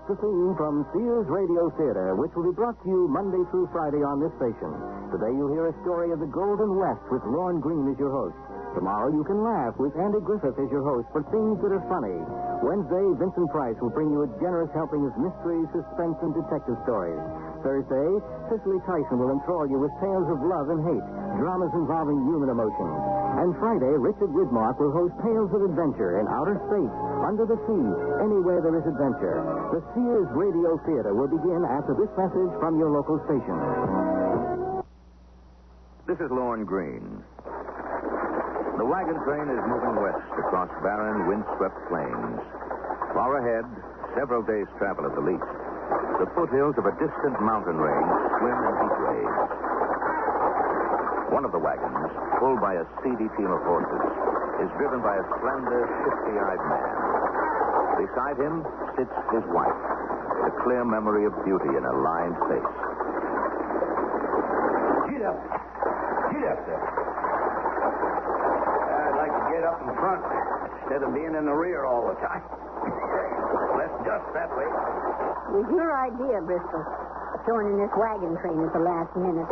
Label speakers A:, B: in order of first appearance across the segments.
A: the theme from Sears Radio Theater, which will be brought to you Monday through Friday on this station. Today you'll hear a story of the Golden West with Lorne Greene as your host. Tomorrow you can laugh with Andy Griffith as your host for things that are funny. Wednesday, Vincent Price will bring you a generous helping of mystery, suspense, and detective stories. Thursday, Cicely Tyson will enthrall you with tales of love and hate, dramas involving human emotions. And Friday, Richard Widmark will host tales of adventure in outer space, under the sea, anywhere there is adventure. The Sears Radio Theater will begin after this message from your local station.
B: This is Lorne Greene. The wagon train is moving west across barren, windswept plains. Far ahead, several days' travel at the least, the foothills of a distant mountain range swim in heat waves. One of the wagons, pulled by a seedy team of horses, is driven by a slender, shifty-eyed man. Beside him sits his wife, a clear memory of beauty in her lined face.
C: Get up. Get up there. I'd like to get up in front instead of being in the rear all the time. Less dust that way.
D: It was your idea, Bristol, joining this wagon train at the last minute.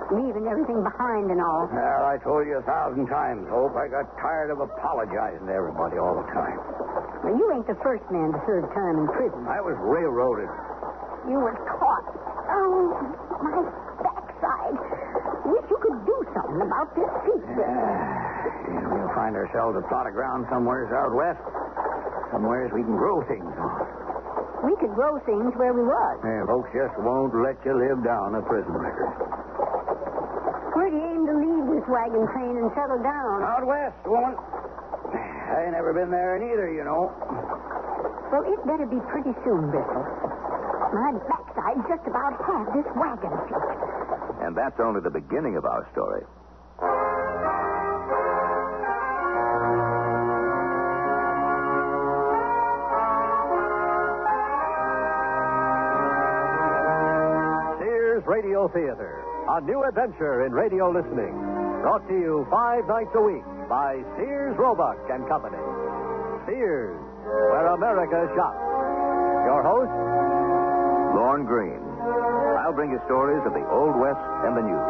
D: Leaving everything behind and all.
C: Well, I told you 1,000 times, Hope. I got tired of apologizing to everybody all the time.
D: Well, you ain't the first man to serve time in prison.
C: I was railroaded.
D: You was caught. Oh, my backside. Wish you could do something about this seat.
C: We'll find ourselves a plot of ground somewheres out west. Somewheres we can grow things on.
D: We could grow things where we was.
C: Yeah, folks just won't let you live down a prison record.
D: Where do you aim to leave this wagon train and settle down?
C: Out west, woman. I ain't never been there neither, you know.
D: Well, it better be pretty soon, Bristol. My backside just about had this wagon seat.
B: And that's only the beginning of our story.
A: Sears Radio Theater, a new adventure in radio listening. Brought to you 5 nights a week by Sears Roebuck and Company. Sears, where America shops. Your host,
B: Lorne Greene. I'll bring you stories of the Old West and the New.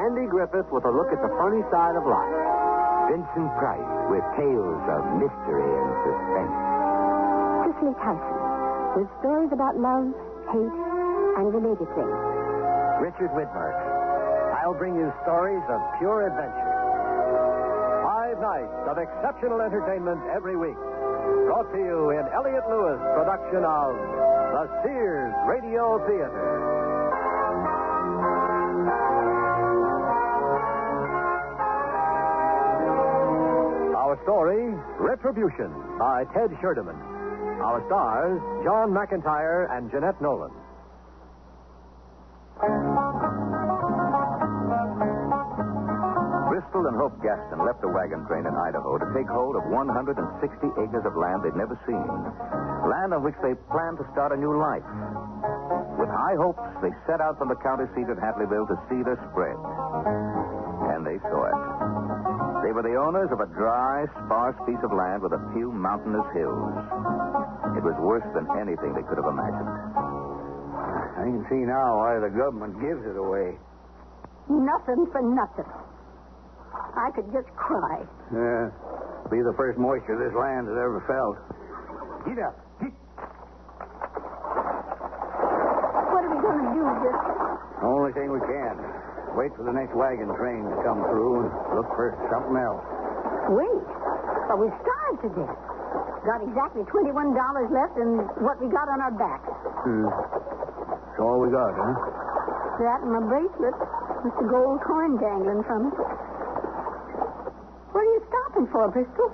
A: Andy Griffith with a look at the funny side of life.
E: Vincent Price with tales of mystery and suspense.
D: Cicely Tyson with stories about love, hate, and related things.
A: Richard Widmark. I'll bring you stories of pure adventure. 5 nights of exceptional entertainment every week. Brought to you in Elliott Lewis' production of the Sears Radio Theater. Our story, Retribution, by Ted Sherdeman. Our stars, John McIntyre and Jeanette Nolan.
B: Bristol and Hope Gaston left the wagon train in Idaho to take hold of 160 acres of land they'd never seen. Land on which they planned to start a new life. With high hopes, they set out from the county seat at Hadleyville to see their spread. And they saw it. They were the owners of a dry, sparse piece of land with a few mountainous hills. It was worse than anything they could have imagined.
C: I can see now why the government gives it away.
D: Nothing for nothing. I could just cry.
C: Yeah. Be the first moisture this land has ever felt. Get up. Get.
D: What are we going to do, Bristol?
C: Only thing we can. Wait for the next wagon train to come through and look for something else.
D: Wait. But we starved to death. Got exactly $21 left in what we got on our backs.
C: That's all we got, huh?
D: That and my bracelet with the gold coin dangling from it. What are you stopping for, Bristol?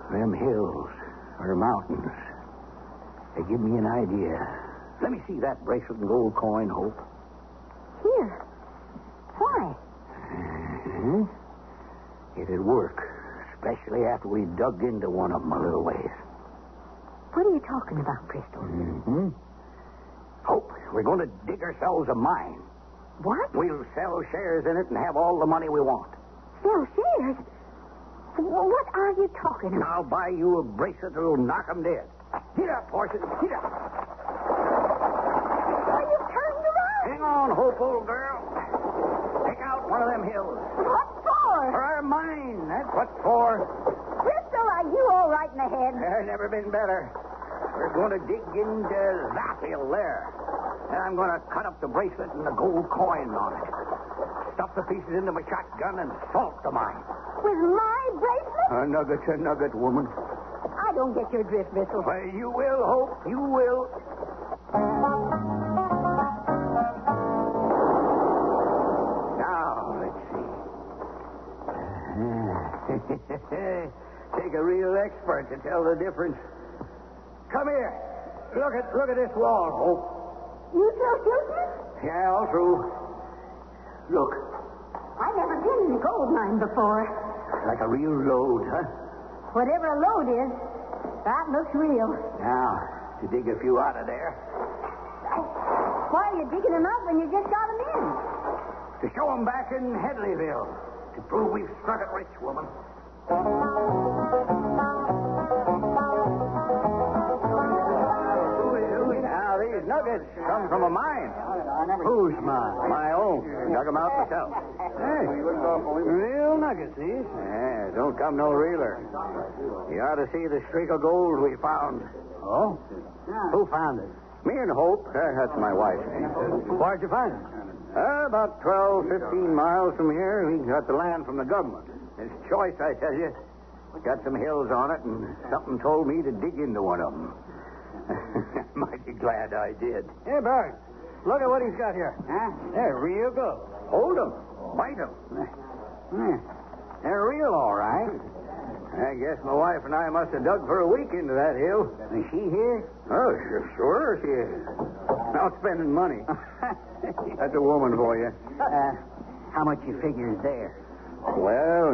C: Them hills or mountains. They give me an idea. Let me see that bracelet and gold coin, Hope.
D: Here. Why?
C: It'd work, especially after we dug into one of them a little ways.
D: What are you talking about, Bristol?
C: Hope, we're going to dig ourselves a mine.
D: What?
C: We'll sell shares in it and have all the money we want.
D: Sell shares? What are you talking about?
C: I'll buy you a bracelet that'll knock 'em dead. Get up, horses. Get up.
D: Why, you turned around.
C: Hang on, Hope, old girl. Take out one of them hills.
D: What for?
C: For mine. That's what for.
D: Bristol, are you all right in the head?
C: I've never been better. We're going to dig into that hill there. And I'm going to cut up the bracelet and the gold coin on it. Stuff the pieces into my shotgun and salt the mine.
D: With my bracelet?
C: A nugget, woman.
D: I don't get your drift, Bristol.
C: Why, you will, Hope. You will. Now, let's see. Take a real expert to tell the difference. Come here. Look at this wall, Hope.
D: You still shooting it?
C: Yeah, all through. Look,
D: I've never been in a gold mine before.
C: like a real load, huh?
D: Whatever a load is, that looks real.
C: Now, to dig a few out of there.
D: Why are you digging them out when you just got them in?
C: To show 'em back in Headleyville. To prove we've struck it rich, woman. Now, these nuggets come from a mine. Whose mine? My own. Dug 'em out myself. Hey, real nuggets, these. Yeah, don't come no reeler. You ought to see the streak of gold we found. Oh? Who found it? Me and Hope. That's my wife's name. Where'd you find it? About 12, 15 miles from here. We got the land from the government. It's choice, I tell you. Got some hills on it, and something told me to dig into one of them. Mighty glad I did. Hey, Bert, look at what he's got here. Huh? They're real gold. Hold them. Bite them. They're real, all right. I guess my wife and I must have dug for a week into that hill. Is she here? Oh, sure she is. Not spending money. That's a woman for you.
E: How much you figure is there?
C: Well, I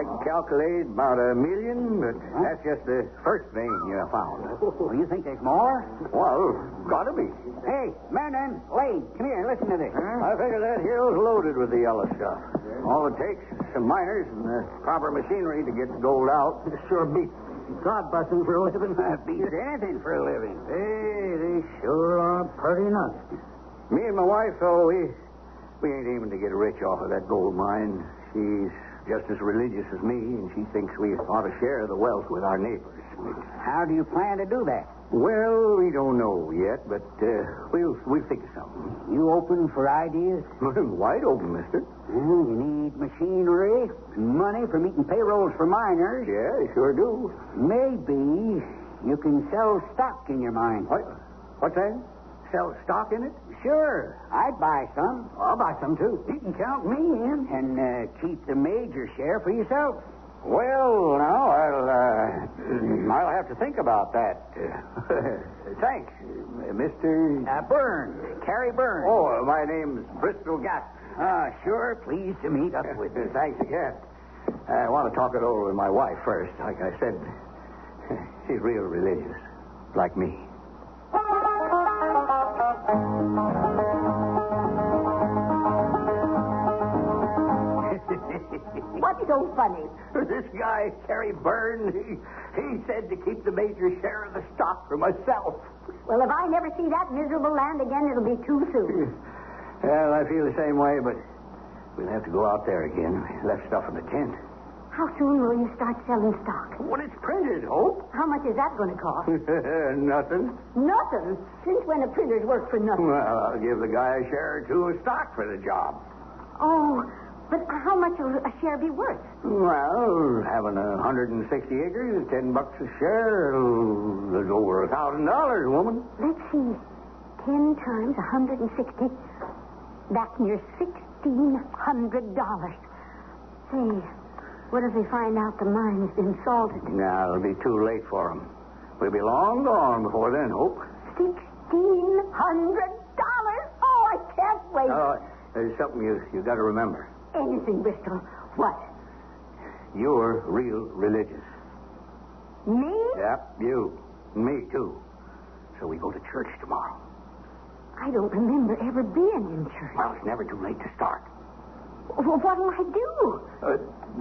C: can calculate about $1 million, but that's just the first vein you found.
E: Well, you think there's more?
C: Well, gotta be.
E: Hey, Mandan, Lade, come here, listen to this.
C: I figure that hill's loaded with the yellow stuff. All it takes is some miners and the proper machinery to get the gold out.
E: Sure beats God busting for a living.
C: Beats anything for a living.
E: Hey, they sure are pretty nuts.
C: Me and my wife, though, we ain't aiming to get rich off of that gold mine. She's just as religious as me, and she thinks we ought to share the wealth with our neighbors.
E: How do you plan to do that?
C: Well, we don't know yet, but we'll think of something.
E: You open for ideas?
C: Wide open, mister.
E: Well, you need machinery, money for meeting payrolls for miners.
C: Yeah, you sure do.
E: Maybe you can sell stock in your mine.
C: What's that? Sell stock in it?
E: Sure. I'd buy some.
C: I'll buy some, too.
E: You can count me in. And keep the major share for yourself.
C: Well, now, I'll have to think about that. Thanks, Mr.
E: Burns. Carrie Burns.
C: Oh, my name's Bristol Gatt.
E: Sure. Pleased to meet up with you.
C: Thanks again. I want to talk it over with my wife first. Like I said, she's real religious, like me.
D: What's so funny?
C: This guy, Terry Byrne, he said to keep the major share of the stock for myself.
D: Well, if I never see that miserable land again, it'll be too soon.
C: Well, I feel the same way, but we'll have to go out there again. We left stuff in the tent.
D: How soon will you start selling stock?
C: When it's printed, Hope.
D: How much is that going to cost?
C: Nothing.
D: Nothing? Since when do printers work for nothing?
C: Well, I'll give the guy a share or two of stock for the job.
D: Oh, but how much will a share be worth?
C: Well, having 160 acres, $10 a share, there's over $1,000, woman.
D: Let's see. 10 times 160. That's near $1,600. Say, what if they find out the mine has been salted?
C: Now, it'll be too late for them. We'll be long gone before then, Hope.
D: $1,600? Oh, I can't wait.
C: There's something you got to remember.
D: Anything, Bristol. What?
C: You're real religious.
D: Me?
C: Yep, you. Me, too. So we go to church tomorrow.
D: I don't remember ever being in church.
C: Well, it's never too late to start.
D: Well, what'll I do?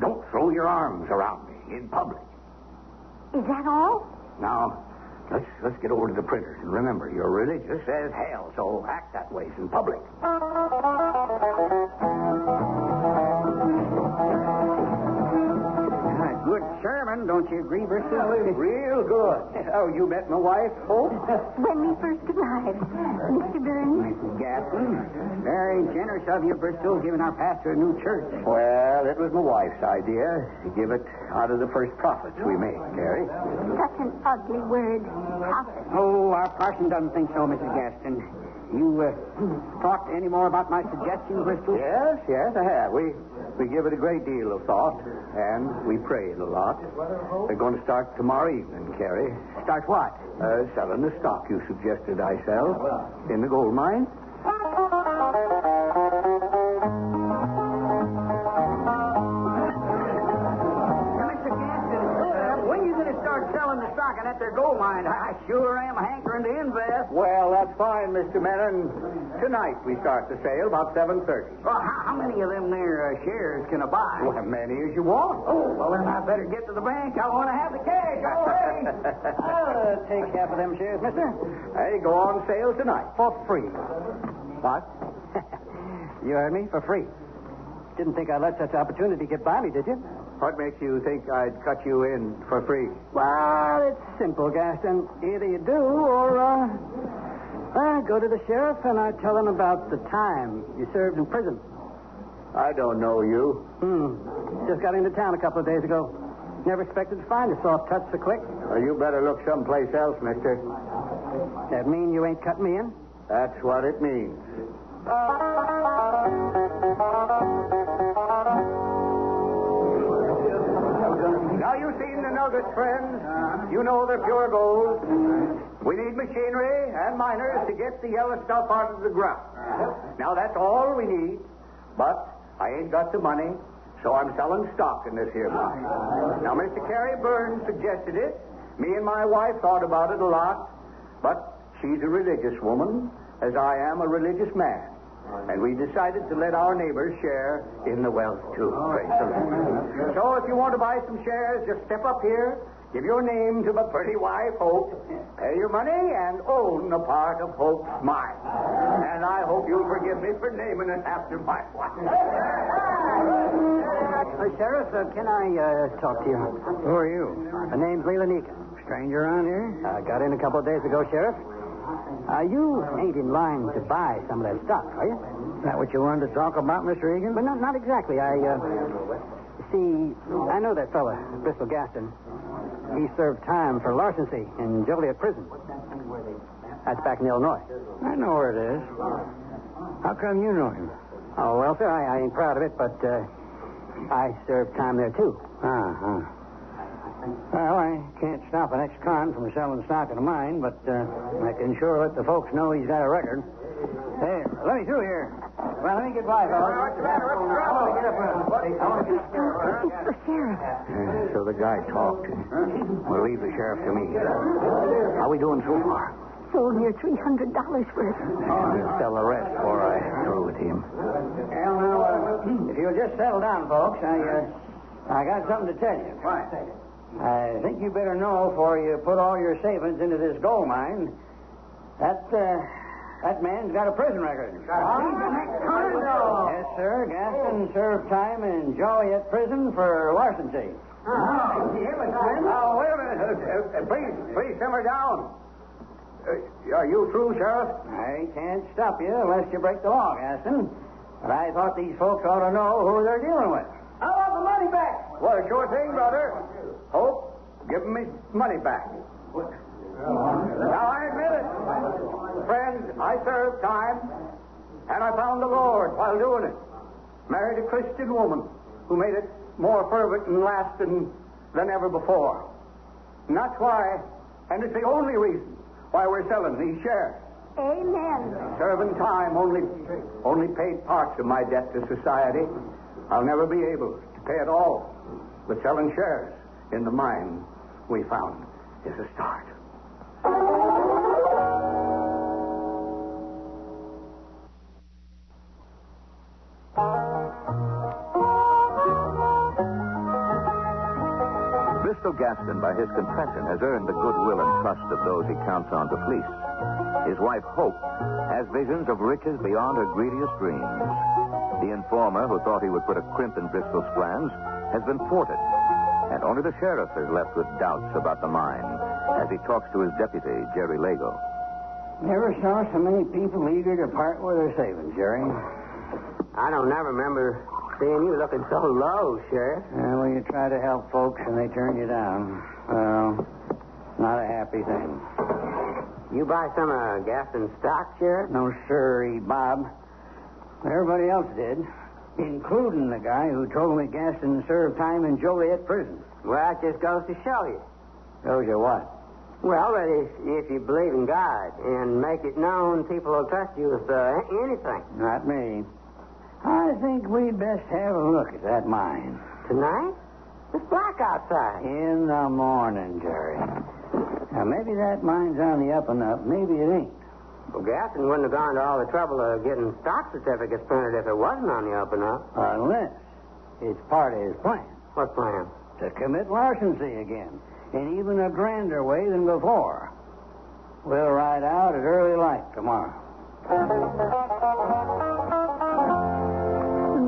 C: Don't throw your arms around me in public.
D: Is that all?
C: Now, Let's get over to the printers. And remember, you're religious as hell, so act that way in public. Good sermon, don't you agree, Bristol? Real good. Oh, you met my wife, Hope?
D: When we first arrived, Mr. Burns.
C: Mrs. Gatton. Very generous of you, Bristol, giving our pastor a new church. Well, it was my wife's idea to give it out of the first profits we made, Carrie.
D: Such an ugly word. Profit.
C: Oh, our parson doesn't think so, Mrs. Gaston. You thought any more about my suggestion, Bristol? Yes, I have. We give it a great deal of thought, and we prayed a lot. They're going to start tomorrow evening, Carrie. Start what? Selling the stock you suggested I sell in the gold mine. Selling the stock at their gold mine. I sure am hankering to invest. Well, that's fine, Mr. Menon. Tonight we start the sale about 7:30. Well, how many of them there shares can I buy? Well, as many as you want. Oh, well, then I better get to the bank. I want to have the cash already. I'll take half of them shares, mister. Hey, go on sale tonight. For free. What? You heard me? For free. Didn't think I'd let such opportunity get by me, did you? What makes you think I'd cut you in for free? Well, it's simple, Gaston. Either you do or, I go to the sheriff and I tell him about the time you served in prison. I don't know you. Just got into town a couple of days ago. Never expected to find a soft touch so quick. Well, you better look someplace else, mister. That mean you ain't cutting me in? That's what it means. Now, you've seen the nuggets, friends. You know they're pure gold. We need machinery and miners to get the yellow stuff out of the ground. Now, that's all we need. But I ain't got the money, so I'm selling stock in this here mine. Now, Mr. Carrie Burns suggested it. Me and my wife thought about it a lot. But she's a religious woman, as I am a religious man. And we decided to let our neighbors share in the wealth, too. So if you want to buy some shares, just step up here, give your name to my pretty wife, Hope, pay your money, and own a part of Hope's mine. And I hope you'll forgive me for naming it after my wife. Sheriff, can I talk to you? Who are you? My name's Leland Egan. Stranger around here? I got in a couple of days ago, Sheriff. You ain't in line to buy some of that stock, are you? Is that what you wanted to talk about, Mr. Egan? But not exactly. See, I know that fella, Bristol Gaston. He served time for larceny in Joliet prison. That's back in Illinois. I know where it is. How come you know him? Oh, well, sir, I ain't proud of it, but I served time there, too. Uh-huh. Well, I can't stop an ex-con from selling stock in a mine, but I can sure let the folks know he's got a record. Hey, let me through here. Well, let me get by, fellas. What's the matter? What's the trouble? Get up here.
D: It's the sheriff.
C: So the guy talked. We'll leave the sheriff to me. How we doing so far?
D: Sold near $300 worth.
C: We'll sell the rest before I throw with him. Well, now, if you'll just settle down, folks, I got something to tell you. Why? I think you better know before you put all your savings into this gold mine. That man's got a prison record. Yes, sir. Gaston served time in Joliet prison for larceny. Now, wait a minute. Please simmer down. Are you through, Sheriff? I can't stop you unless you break the law, Gaston. But I thought these folks ought to know who they're dealing with. I want the money back. Well, sure thing, brother. Hope, give him his money back. Now, I admit it. Friends, I served time, and I found the Lord while doing it. Married a Christian woman who made it more fervent and lasting than ever before. And that's why, and it's the only reason, why we're selling these shares.
D: Amen.
C: Serving time only paid parts of my debt to society. I'll never be able to pay it all. But selling shares in the mine we found is a start.
B: Bristol Gaston, by his confession, has earned the goodwill and trust of those he counts on to fleece. His wife, Hope, has visions of riches beyond her greediest dreams. The informer, who thought he would put a crimp in Bristol's plans, has been thwarted. And only the sheriff is left with doubts about the mine as he talks to his deputy, Jerry Lago.
C: Never saw so many people eager to part with their savings, Jerry.
E: I don't never remember seeing you looking so low, Sheriff.
C: Well, you try to help folks and they turn you down. Well, not a happy thing.
E: You buy some of Gaston's stock, Sheriff?
C: No, sirree, Bob. Everybody else did, including the guy who told me Gaston served time in Joliet prison.
E: Well, that just goes to show you.
C: Shows you what?
E: Well, that if you believe in God and make it known, people will trust you with anything.
C: Not me. I think we'd best have a look at that mine.
E: Tonight? It's black outside.
C: In the morning, Jerry. Now, maybe that mine's on the up and up. Maybe it ain't.
E: Well, Gaston wouldn't have gone to all the trouble of getting stock certificates printed if it wasn't on the up and up.
C: Unless it's part of his plan.
E: What plan?
C: To commit larceny again. In even a grander way than before. We'll ride out at early light tomorrow.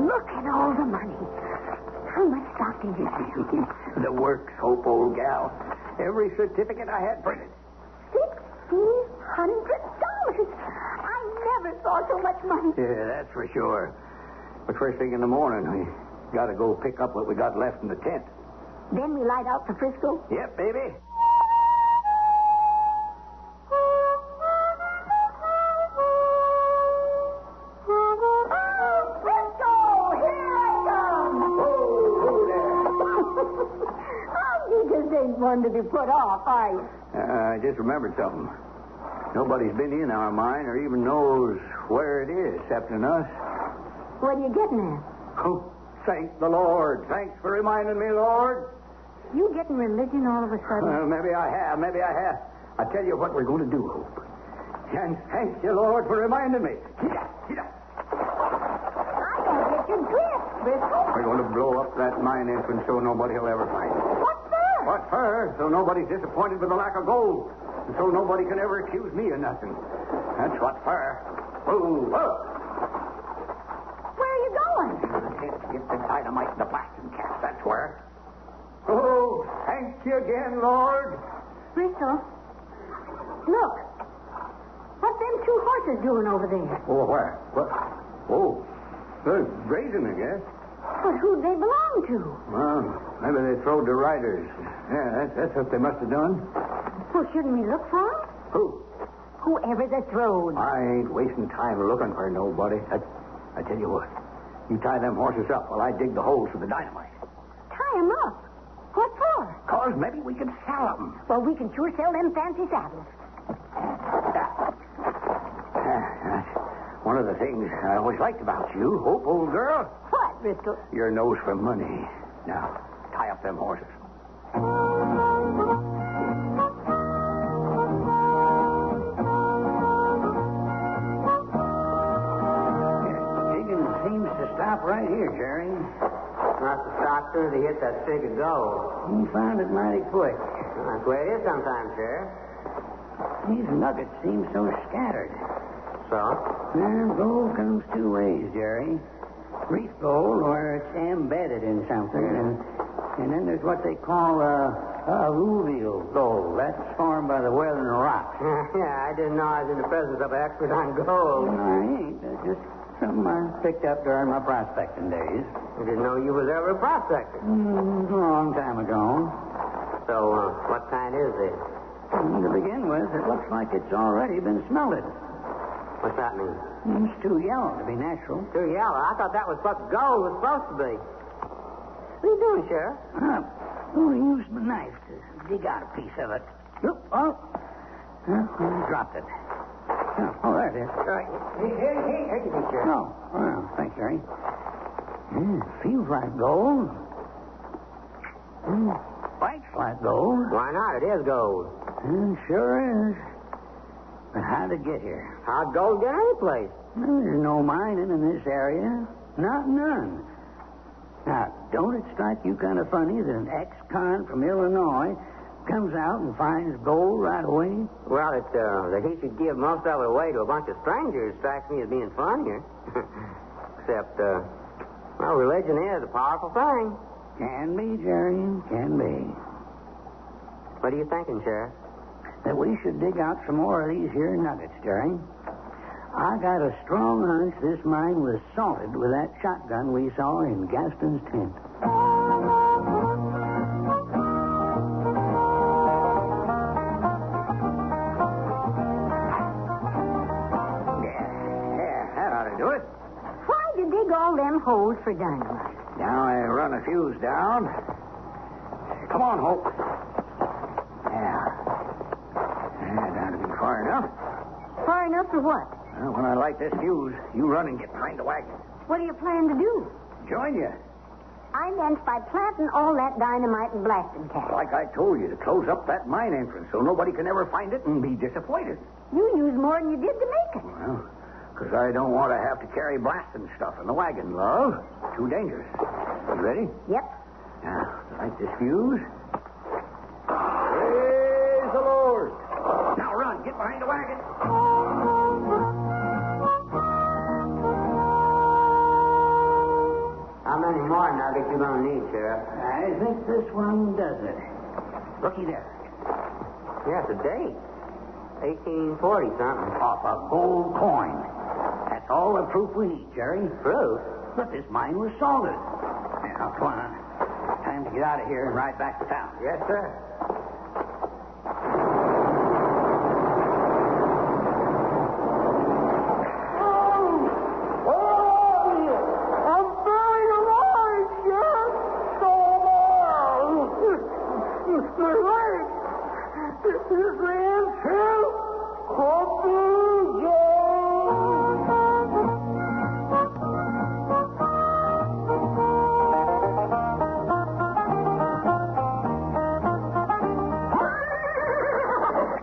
D: Look at all the money. How much stock did you sell?
C: The works, Hope, old gal. Every certificate I had printed.
D: $1,600. I never saw so much money.
C: Yeah, that's for sure. But first thing in the morning, we got to go pick up what we got left in the tent.
D: Then we light out for Frisco?
C: Yep, baby.
D: Frisco! Here I come!
C: Oh, there.
D: Oh, you just ain't one to be put off, are you?
C: I just remembered something. Nobody's been in our mine or even knows where it is, except in us.
D: What are you getting at?
C: Oh, thank the Lord. Thanks for reminding me, Lord.
D: You getting religion all of a sudden?
C: Maybe I have. I tell you what we're going to do, Hope. And thank you, Lord, for reminding me. Get up.
D: I don't get your drift, Frisco.
C: We're going to blow up that mine entrance so nobody will ever find it.
D: What for?
C: What for? So nobody's disappointed with the lack of gold. And so nobody can ever accuse me of nothing. That's what for. Move up.
D: Where are you going?
C: Get the dynamite in the blasting cast, that's where. Oh, thank you again, Lord.
D: Frisco, look. What's them two horses doing over there?
C: Oh, where? What? Oh, they're grazing, I guess.
D: But who'd they belong to?
C: Well, maybe they throwed the riders. Yeah, that's what they must have done.
D: Well, shouldn't we look for them?
C: Who?
D: Whoever they throwed.
C: I ain't wasting time looking for nobody. I tell you what. You tie them horses up while I dig the holes for the dynamite.
D: Tie them up? What for?
C: 'Cause maybe we can sell them.
D: Well, we can sure sell them fancy saddles.
C: That's one of the things I always liked about you, Hope, old girl.
D: What, Bristol?
C: Your nose for money. Now, tie up them horses. Digging seems to stop right here, Jerry.
E: Not to stop soon as he hit that fig of gold.
C: We found it mighty quick.
E: That's the way it is sometimes, Sheriff.
C: These nuggets seem so scattered.
E: So?
C: Well, gold comes two ways, Jerry. Reef gold, where it's embedded in something, and then there's what they call alluvial gold. That's formed by the weathering rocks.
E: Yeah, I didn't know I was in the presence of an expert on gold.
C: No, I ain't. That's just something I picked up during my prospecting days.
E: I didn't know you was ever a prospector.
C: A long time ago.
E: So, what kind is it?
C: To begin with, it looks like it's already been smelted.
E: What's that mean?
C: It's too yellow to be natural.
E: Too yellow. I thought that was what gold was supposed to be. What are you doing, Sheriff?
C: I'm going to use my knife to dig out a piece of it. Oop, oh. I dropped it. Oh, there it is.
E: Here you be, Sheriff.
C: Oh, well, thanks, Jerry. Feels like gold. Bites like gold.
E: Why not? It is gold.
C: Sure is. But how'd it get here?
E: How'd gold get any place?
C: Well, there's no mining in this area. Not none. Now, don't it strike you kind of funny that an ex-con from Illinois comes out and finds gold right away?
E: Well, that he should give most of it away to a bunch of strangers strikes me as being funnier. Except, well, religion is a powerful thing.
C: Can be, Jerry, can be.
E: What are you thinking, Sheriff?
C: That we should dig out some more of these here nuggets, Jerry. I got a strong hunch this mine was salted with that shotgun we saw in Gaston's tent.
F: Yeah, that ought to do it.
D: Why'd you dig all them holes for dynamite?
F: Now I run a fuse down. Come on, Hope. Yeah. That ought to be far enough.
D: Far enough for what?
F: Well, when I light this fuse, you run and get behind the wagon.
D: What do you plan to do?
F: Join you.
D: I meant by planting all that dynamite and blasting cap.
F: Like I told you, to close up that mine entrance so nobody can ever find it and be disappointed.
D: You used more than you did to make it.
F: Well, because I don't want to have to carry blasting stuff in the wagon, love. Too dangerous. You ready?
D: Yep.
F: Now, light this fuse. Praise the Lord. Now run. Get behind the wagon.
E: How many more nuggets you gonna need, Sheriff?
C: I think this one does it. Looky there.
E: Yeah, it's a date. 1840 something.
C: Off a gold coin. That's all the proof we need, Jerry.
E: Proof?
C: But this mine was salted. Now, come on. Time to get out of here and ride back to town.
E: Yes, sir.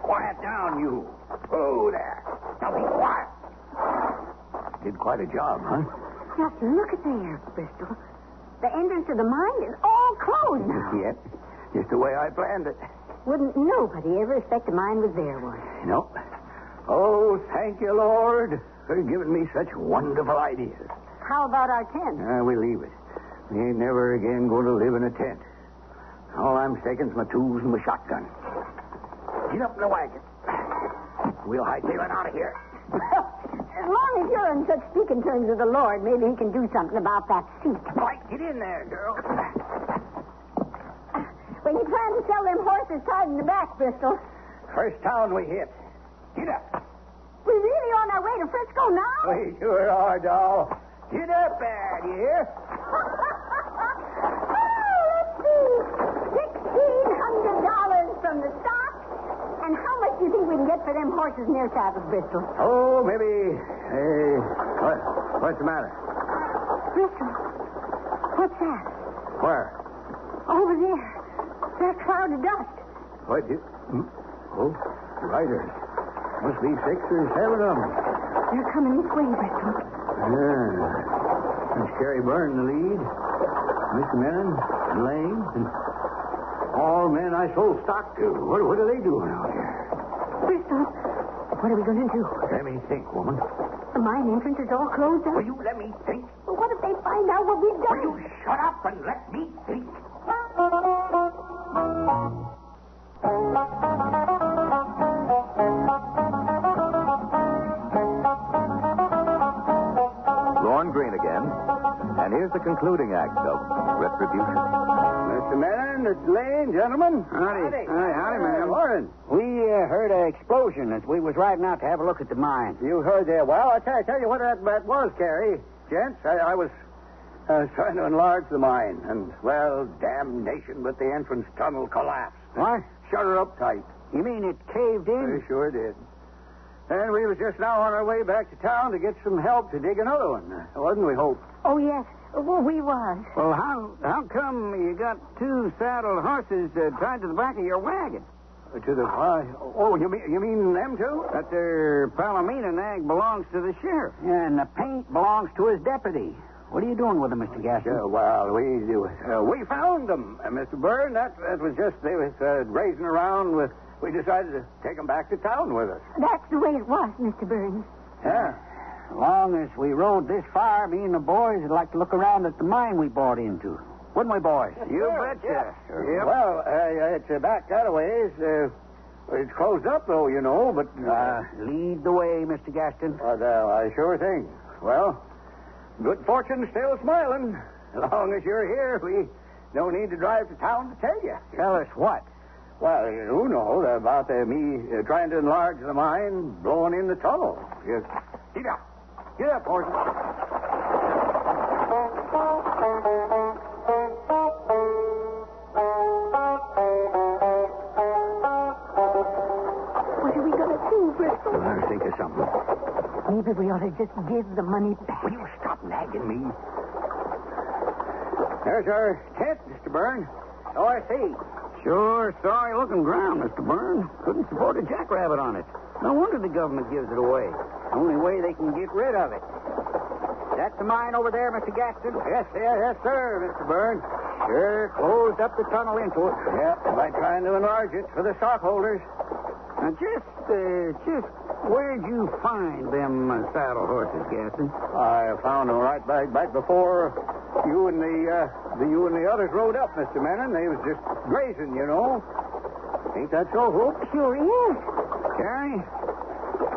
F: Quiet down, you. Oh, there. Now be quiet. Did quite a job, huh?
D: Just look at there, Bristol. The entrance to the mine is all closed now.
F: Yep. Just the way I planned it.
D: Wouldn't nobody ever expect a mine was there once.
F: Nope. Oh, thank you, Lord, for giving me such wonderful ideas.
D: How about our tent?
F: We leave it. We ain't never again going to live in a tent. All I'm taking is my tools and my shotgun. Get up in the wagon. We'll hightail it out of here.
D: As long as you're on such speaking terms with the Lord, maybe he can do something about that seat.
F: Right, get in there, girl.
D: When you plan to sell them horses tied in the back, Bristol?
F: First town we hit. Get up.
D: We're really on our way to Frisco now?
F: We sure are, doll. Get up there, do you hear?
D: Let's see. $1,600 from the stock. And how much do you think we can get for them horses in their saddles, Bristol?
F: Oh, maybe. What's the matter?
D: Bristol, what's that?
F: Where?
D: Over there. That cloud of dust.
F: What? Oh, riders. Must be 6 or 7 of them.
D: They're coming this way, Bristol.
F: Yeah. There's Carrie Byrne in the lead. Mr. Mellon, Lane, and all men I sold stock to. What are they doing out here?
D: Bristol, what are we going to do?
F: Let me think, woman.
D: The mine entrance is all closed up.
F: Will you let me think?
D: Well, what if they find out what we've done?
F: Will you shut up and let me think?
B: Lorne Green again. And here's the concluding act of Retribution.
F: Mr. Mellon, it's Lane, gentlemen.
C: Howdy, man.
F: Morning.
C: We heard an explosion as we was riding out to have a look at the mine.
F: You heard that. Well, I tell you what that was, Carrie. Gents, I was trying to enlarge the mine. And, well, damnation, but the entrance tunnel collapsed.
C: What?
F: Shut her up tight.
C: You mean it caved in?
F: We sure did. And we was just now on our way back to town to get some help to dig another one. Wasn't we, Hope?
D: Oh, yes. Well, we was.
C: Well, how come you got 2 saddled horses tied to the back of your wagon?
F: To the oh, you mean them two?
C: That their Palomino nag belongs to the sheriff. Yeah, and the paint belongs to his deputy.
F: What are you doing with them, Mr. Gaston?
C: We found them, Mr. Byrne. That was just, they was grazing around with, we decided to take them back to town with us.
D: That's the way it was, Mr. Burns.
C: Yeah.
F: As long as we rode this far, me and the boys would like to look around at the mine we bought into. Wouldn't we, boys?
C: You betcha. Yep. Well, it's back that a ways. It's closed up, though, you know, but...
F: lead the way, Mr. Gaston.
C: I sure think. Well, good fortune's still smiling. As long as you're here, we don't need to drive to town to tell you.
F: Tell us what?
C: Well, you know about me trying to enlarge the mine, blowing in the tunnel. Yes. Get up. Get up, horse.
D: What are we going to do, Bristol?
C: I'll think of something.
D: Maybe we ought to just give the money back.
C: Will you stop nagging me? There's our tent, Mr. Byrne.
F: Oh, I see. Sure, sorry-looking ground, Mr. Byrne. Couldn't support a jackrabbit on it. No wonder the government gives it away. Only way they can get rid of it. That's the mine over there, Mr. Gaston?
C: Yes, sir, Mr. Byrne.
F: Sure, closed up the tunnel into it.
C: Yeah, by trying to enlarge it for the stockholders.
F: Now, just where'd you find them saddle horses, Gaston?
C: I found them right back before you and the others rode up, Mr. Manning. They was just grazing, you know. Ain't that so, Hope?
D: Sure is.
F: Carrie,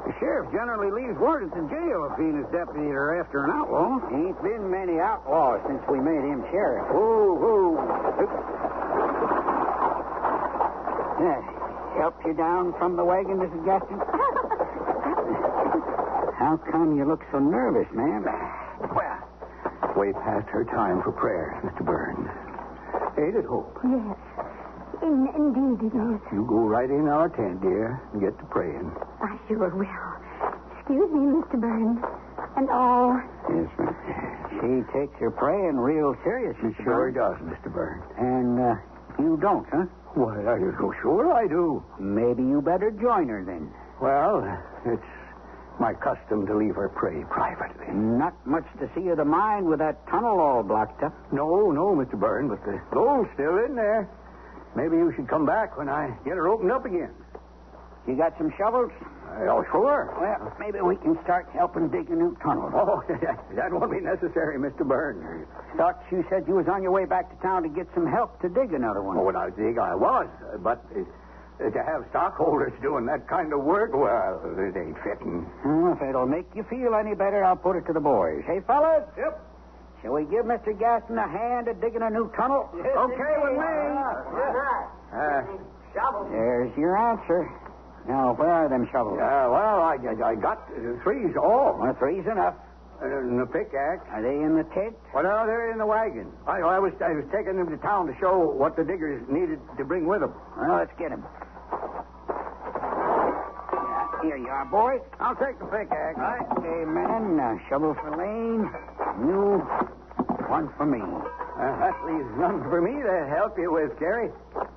F: the sheriff generally leaves word at the jail if he and his deputy are after an outlaw. Ain't been many outlaws since we made him sheriff. Whoa. Help you down from the wagon, Mrs. Gaston? How come you look so nervous, ma'am?
C: Well, way past her time for prayers, Mr. Byrne. Ain't it, Hope?
D: Yes. Indeed it is.
C: You go right in our tent, dear, and get to praying.
D: I sure will. Excuse me, Mr. Burns. And all.
F: Yes, ma'am. She takes her praying real serious, Mr.
C: Sure
F: Byrne.
C: does, Mr. Byrne.
F: And you don't, huh?
C: Why, are you so sure I do?
F: Maybe you better join her then.
C: Well, it's my custom to leave her pray privately.
F: Not much to see of the mine with that tunnel all blocked up.
C: No, Mr. Byrne, but the gold's still in there. Maybe you should come back when I get her opened up again.
F: You got some shovels?
C: Oh, sure.
F: Well, maybe we can start helping dig a new tunnel.
C: Oh, that won't be necessary, Mr. Byrne.
F: Thought you said you was on your way back to town to get some help to dig another one.
C: Oh, when I dig, I was. But to have stockholders doing that kind of work, well, it ain't fitting.
F: Well, if it'll make you feel any better, I'll put it to the boys. Hey, fellas?
C: Yep.
F: Shall we give Mr. Gaston a hand at digging a new tunnel?
C: Yes, okay with me.
F: There's your answer. Now, where are them shovels?
C: Well, I got three's all.
F: Well, three's enough.
C: And the pickaxe.
F: Are they in the tent?
C: Well, no, they're in the wagon. I was taking them to town to show what the diggers needed to bring with them.
F: Well, let's get them. Here you are, boys.
C: I'll take the pickaxe.
F: Right. Okay, men. Shovel for Lane. You. One for me.
C: That leaves none for me to help you with, Gary.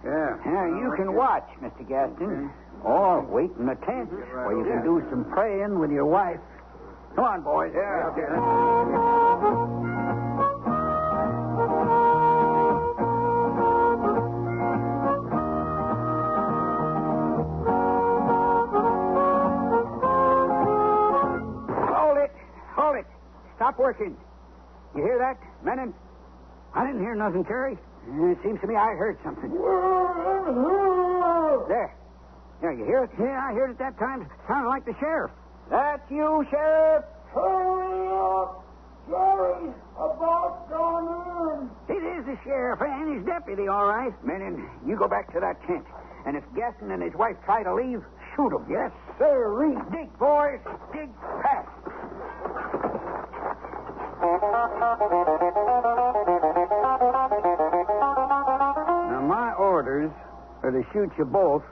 F: Yeah. Now, you can watch, Mr. Gaston. Or wait in the tent where you can do some praying with your wife. Come on, boys.
C: Yeah, okay.
F: Hold it. Stop working. You hear that, Menon? I didn't hear nothing, Terry. It seems to me I heard something. There. There, you hear it? Yeah, I heard it that time. Sounded like the sheriff. That's you, Sheriff.
G: Hurry up. Jerry's about gone in.
F: It is the sheriff and his deputy, all right. Menon, you go back to that tent. And if Gaston and his wife try to leave, shoot them. Yes, sir. Dig, boys. Dig fast. Now, my orders are to shoot you both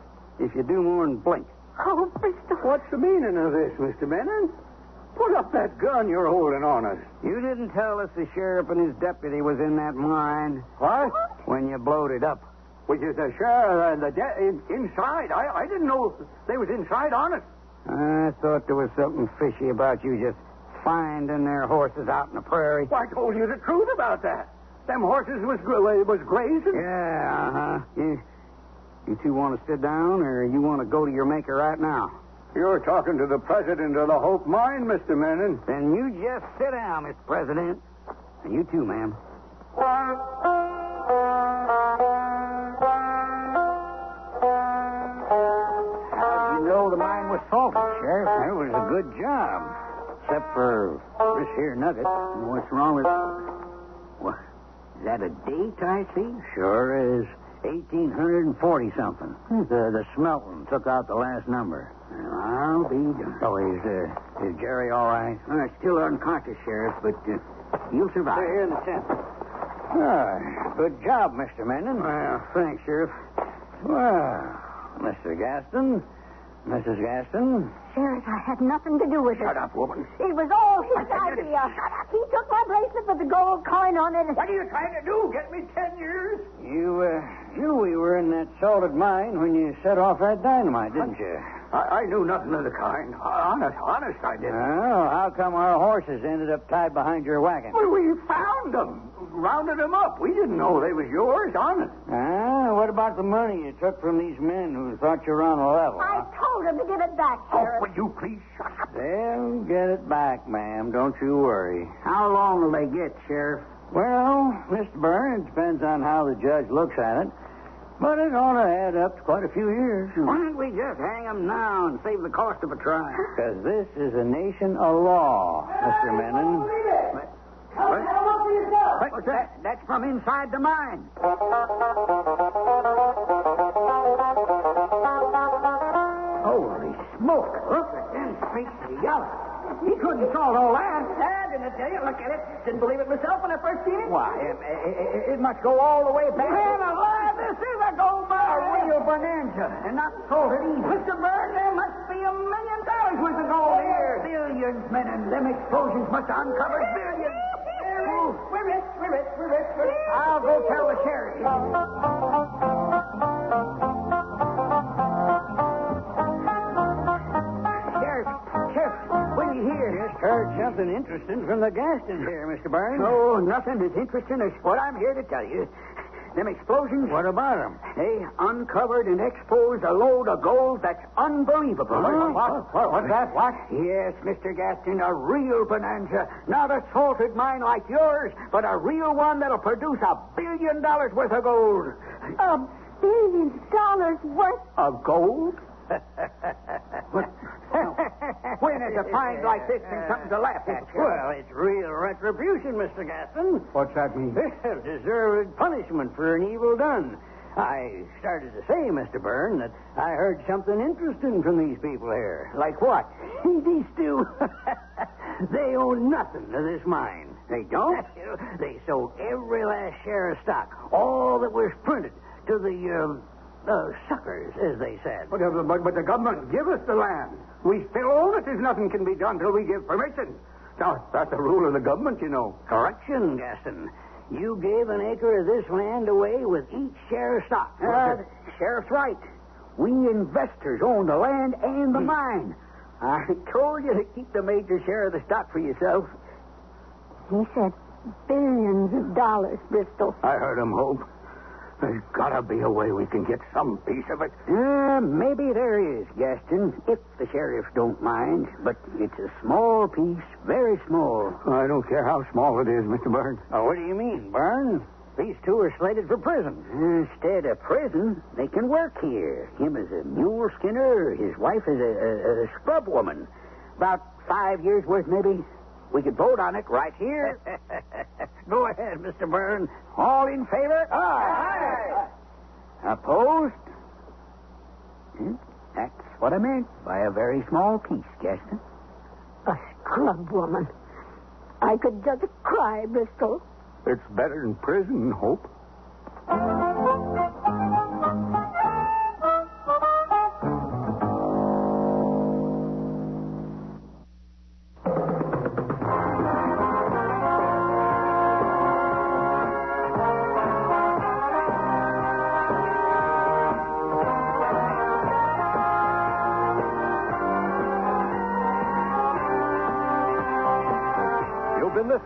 F: if you do more than blink.
D: Oh, Bristol.
C: What's the meaning of this, Mr. Menon? Put up that gun you're holding on us.
F: You didn't tell us the sheriff and his deputy was in that mine.
C: What?
F: When you blowed it up.
C: Which is the sheriff and inside. I didn't know they was inside on us.
F: I thought there was something fishy about you just finding their horses out in the prairie.
C: Well, I told you the truth about that. Them horses was grazing.
F: Yeah, You two want to sit down, or you want to go to your maker right now?
C: You're talking to the president of the Hope Mine, Mr. Menon.
F: Then you just sit down, Mr. President. And you too, ma'am. How did you know the mine was salted, Sheriff? That was a good job. Except for this here nugget. What's wrong with it? What? Is that a date I see? Sure is. 1840-something. The smelting took out the last number. I'll be done. Oh, is Jerry all right? Still unconscious, Sheriff, but you'll survive. Stay here in the tent. Good job, Mr. Menon. Well, thanks, Sheriff. Well, Mr. Gaston, Mrs. Gaston.
D: Sheriff, I had nothing to do with it.
C: Shut up, woman.
D: It was all his idea. Shut up. He took my bracelet with the gold coin on it.
C: What are you trying to do? Get me 10 years?
F: You knew we were in that salted mine when you set off that dynamite, didn't you?
C: I knew nothing of the kind. Honest, I didn't.
F: Well, how come our horses ended up tied behind your wagon?
C: Well, we found them. Rounded them up. We didn't know they was yours, honest.
F: What about the money you took from these men who thought you were on the level?
D: I told him to give it back,
C: Oh,
D: Sheriff.
C: would you please shut up?
F: They'll get it back, ma'am. Don't you worry. How long will they get, Sheriff? Well, Mr. Byrne, it depends on how the judge looks at it. But it ought to add up to quite a few years. Why don't we just hang them now and save the cost of a trial? Because this is a nation of law, Mr. Menon. What's that? That's from inside the mine. Holy smoke. Look at them streaks of yellow. He couldn't salt all that.
C: Didn't I tell you? Look at it. Didn't believe it myself when I first seen it.
F: Why, it must go all the way back.
C: Man alive, this is a gold mine.
F: A real bonanza, and not salted either.
C: Mr. Byrne, there must be $1 million worth of gold here.
F: Billions, men, and them explosions must have uncovered billions.
C: We're rich.
F: I'll go tell the sheriff. Sheriff, what do you hear? Just heard something interesting from the Gastons here, Mr. Byrne. Oh, nothing as interesting as what I'm here to tell you. Them explosions. What about them? They uncovered and exposed a load of gold that's unbelievable.
C: What's that? What?
F: Yes, Mr. Gaston, a real bonanza. Not a salted mine like yours, but a real one that'll produce $1 billion worth of gold.
D: $1 billion worth
C: Of gold?
F: When is a find like this been something to laugh at? Well, it's real retribution, Mr. Gaston.
C: What's that mean?
F: Deserved punishment for an evil done. I started to say, Mr. Byrne, that I heard something interesting from these people here. Like what? These two. They own nothing of this mine. They don't? They sold every last share of stock, all that was printed, to the suckers, as they said.
C: But the government give us the land. We still own it. There's nothing can be done till we give permission. Now, that's the rule of the government, you know.
F: Correction, Gaston. You gave an acre of this land away with each share of stock. Sheriff's right. We investors own the land and the mine. I told you to keep the major share of the stock for yourself.
D: He said billions of dollars, Bristol.
C: I heard him, Hope. There's got to be a way we can get some piece of it.
F: Maybe there is, Gaston, if the sheriff don't mind. But it's a small piece, very small.
C: I don't care how small it is, Mr. Byrne.
F: Oh, what do you mean, Byrne? These two are slated for prison. Instead of prison, they can work here. Him as a mule skinner, his wife as a scrub woman. About 5 years worth, maybe. We could vote on it right here. Go ahead, Mr. Byrne. All in favor? Aye. Opposed? That's what I meant by a very small piece, Gaston.
D: A scrub woman. I could just cry, Bristol.
C: It's better than prison, Hope.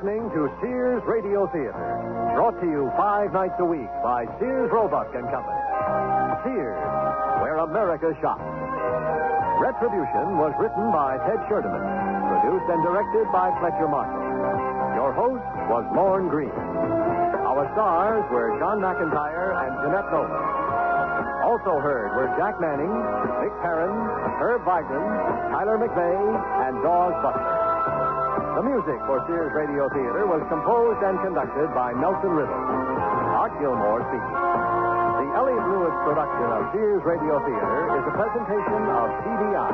H: listening to Sears Radio Theater, brought to you 5 nights a week by Sears Roebuck and Company. Sears, where America shops. Retribution was written by Ted Sherdeman, produced and directed by Fletcher Marshall. Your host was Lorne Green. Our stars were John McIntyre and Jeanette Nolan. Also heard were Jack Manning, Vic Perrin, Herb Vigran, Tyler McVeigh, and Dawes Butler. The music for Sears Radio Theater was composed and conducted by Nelson Riddle. Art Gilmore speaking. The Elliott Lewis production of Sears Radio Theater is a presentation of CBI.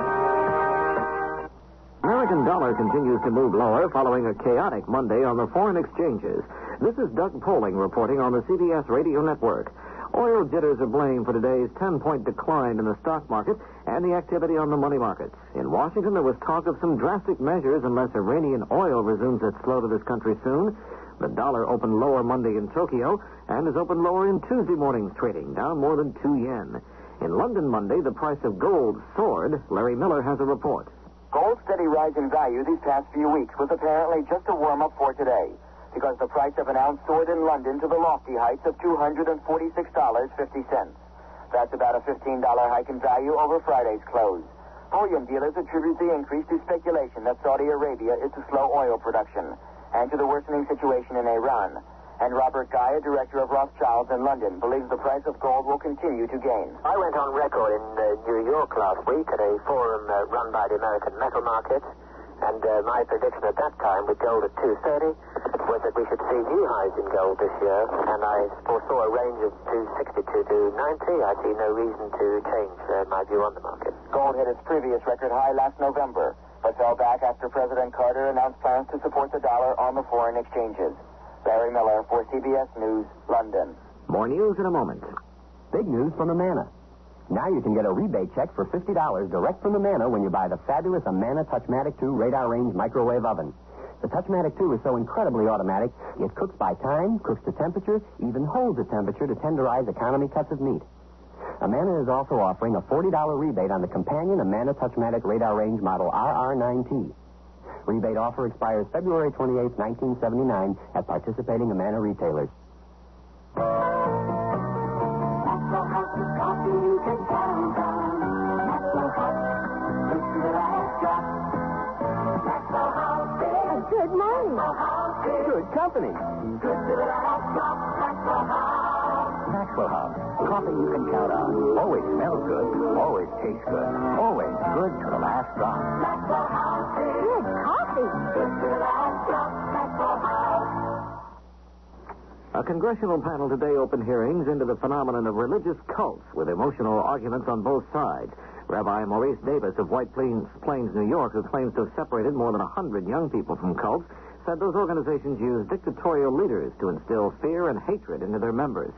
A: American dollar continues to move lower following a chaotic Monday on the foreign exchanges. This is Doug Poling reporting on the CBS Radio Network. Oil jitters are blamed for today's 10-point decline in the stock market and the activity on the money markets. In Washington, there was talk of some drastic measures unless Iranian oil resumes its flow to this country soon. The dollar opened lower Monday in Tokyo and is opened lower in Tuesday morning's trading, down more than 2 yen. In London Monday, the price of gold soared. Larry Miller has a report.
I: Gold's steady rise in value these past few weeks was apparently just a warm-up for today, because the price of an ounce soared in London to the lofty heights of $246.50. That's about a $15 hike in value over Friday's close. Bullion dealers attribute the increase to speculation that Saudi Arabia is to slow oil production and to the worsening situation in Iran. And Robert Guy, a director of Rothschilds in London, believes the price of gold will continue to gain.
J: I went on record in New York last week at a forum run by the American metal market, and my prediction at that time with gold at $230 was that we should see new highs in gold this year, and I foresaw a range of $262 to $290. I see no reason to change my view on the market.
I: Gold hit its previous record high last November, but fell back after President Carter announced plans to support the dollar on the foreign exchanges. Larry Miller for CBS News, London.
A: More news in a moment.
K: Big news from Amana. Now you can get a rebate check for $50 direct from Amana when you buy the fabulous Amana Touchmatic 2 radar range microwave oven. The Touchmatic 2 is so incredibly automatic, it cooks by time, cooks to temperature, even holds a temperature to tenderize economy cuts of meat. Amana is also offering a $40 rebate on the companion Amana Touchmatic radar range model RR9T. Rebate offer expires February 28, 1979 at participating Amana retailers.
D: Good morning.
K: Good company. Maxwell House. Coffee you can count on. Always smells good. Always tastes good. Always good to the last drop.
D: Good coffee.
A: A congressional panel today opened hearings into the phenomenon of religious cults with emotional arguments on both sides. Rabbi Maurice Davis of White Plains, New York, who claims to have separated more than 100 young people from cults, said those organizations use dictatorial leaders to instill fear and hatred into their members.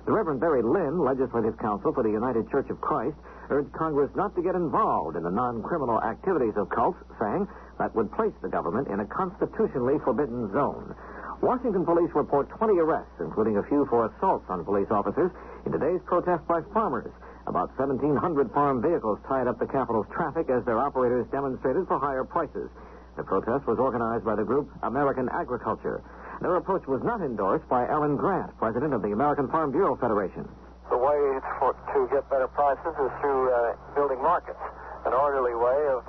A: The Reverend Barry Lynn, Legislative Counsel for the United Church of Christ, urged Congress not to get involved in the non-criminal activities of cults, saying that would place the government in a constitutionally forbidden zone. Washington police report 20 arrests, including a few for assaults on police officers, in today's protest by farmers. About 1,700 farm vehicles tied up the capital's traffic as their operators demonstrated for higher prices. The protest was organized by the group American Agriculture. Their approach was not endorsed by Alan Grant, president of the American Farm Bureau Federation.
L: The way to get better prices is through building markets, an orderly way of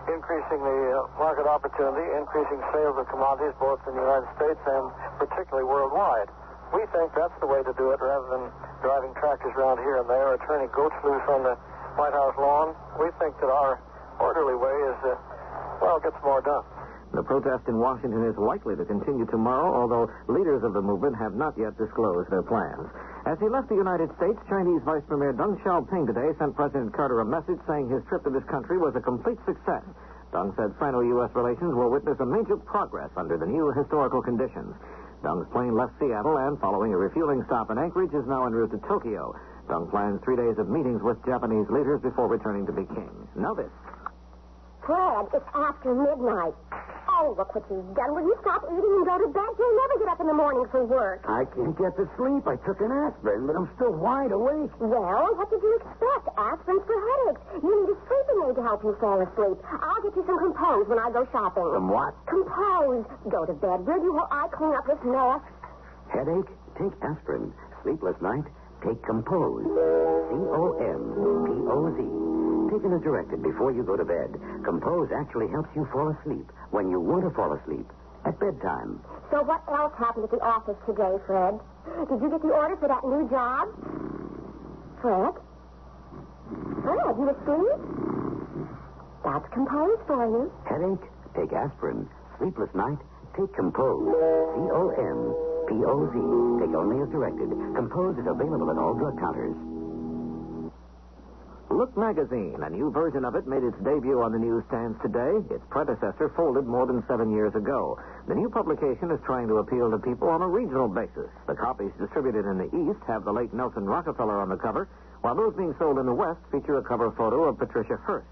L: increasing the market opportunity, increasing sales of commodities both in the United States and particularly worldwide. We think that's the way to do it rather than driving tractors around here and there or turning goats loose on the White House lawn. We think that our orderly way is, gets more done.
A: The protest in Washington is likely to continue tomorrow, although leaders of the movement have not yet disclosed their plans. As he left the United States, Chinese Vice Premier Deng Xiaoping today sent President Carter a message saying his trip to this country was a complete success. Deng said Sino-U.S. relations will witness a major progress under the new historical conditions. Deng's plane left Seattle and, following a refueling stop in Anchorage, is now en route to Tokyo. Deng plans 3 days of meetings with Japanese leaders before returning to Peking. Now this.
D: Fred, it's after midnight.
M: Oh, look what you've done. Will you stop eating and go to bed? You'll never get up in the morning for work.
F: I can't get to sleep. I took an aspirin, but I'm still wide awake.
M: Well, what did you expect? Aspirin's for headaches. You need a sleeping aid to help you fall asleep. I'll get you some Compose when I go shopping.
F: Some what?
M: Compose. Go to bed, will you, while I clean up this mess?
F: Headache? Take aspirin. Sleepless night? Take Compose. Compoz. Taken as directed before you go to bed. Compose actually helps you fall asleep when you want to fall asleep at bedtime.
M: So what else happened at the office today, Fred? Did you get the order for that new job? Fred? Fred, you asleep? That's Compose for you.
F: Headache? Take aspirin. Sleepless night? Take Compose. Compoz. Take only as directed. Compose is available at all drug counters.
A: Look magazine, a new version of it, made its debut on the newsstands today. Its predecessor folded more than 7 years ago. The new publication is trying to appeal to people on a regional basis. The copies distributed in the East have the late Nelson Rockefeller on the cover, while those being sold in the West feature a cover photo of Patricia Hearst.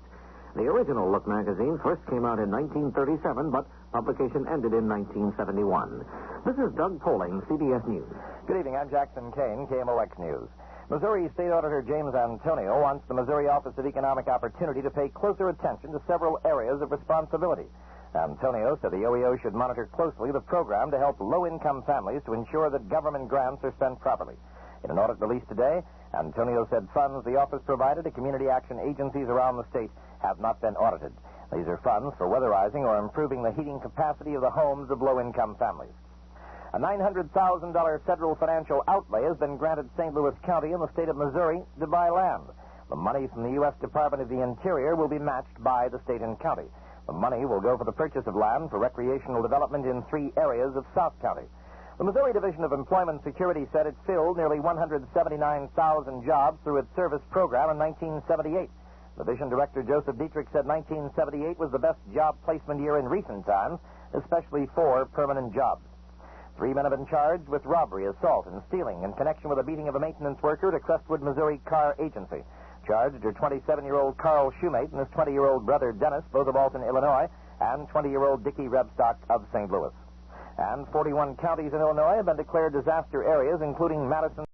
A: The original Look magazine first came out in 1937, but publication ended in 1971. This is Doug Poling, CBS News.
H: Good evening. I'm Jackson Kane, KMOX News. Missouri State Auditor James Antonio wants the Missouri Office of Economic Opportunity to pay closer attention to several areas of responsibility. Antonio said the OEO should monitor closely the program to help low-income families to ensure that government grants are spent properly. In an audit released today, Antonio said funds the office provided to community action agencies around the state have not been audited. These are funds for weatherizing or improving the heating capacity of the homes of low-income families. A $900,000 federal financial outlay has been granted St. Louis County in the state of Missouri to buy land. The money from the U.S. Department of the Interior will be matched by the state and county. The money will go for the purchase of land for recreational development in 3 areas of South County. The Missouri Division of Employment Security said it filled nearly 179,000 jobs through its service program in 1978. Division Director Joseph Dietrich said 1978 was the best job placement year in recent times, especially for permanent jobs. 3 men have been charged with robbery, assault, and stealing in connection with the beating of a maintenance worker at a Crestwood, Missouri car agency. Charged are 27-year-old Carl Shoemate and his 20-year-old brother Dennis, both of Alton, Illinois, and 20-year-old Dickie Rebstock of St. Louis. And 41 counties in Illinois have been declared disaster areas, including Madison,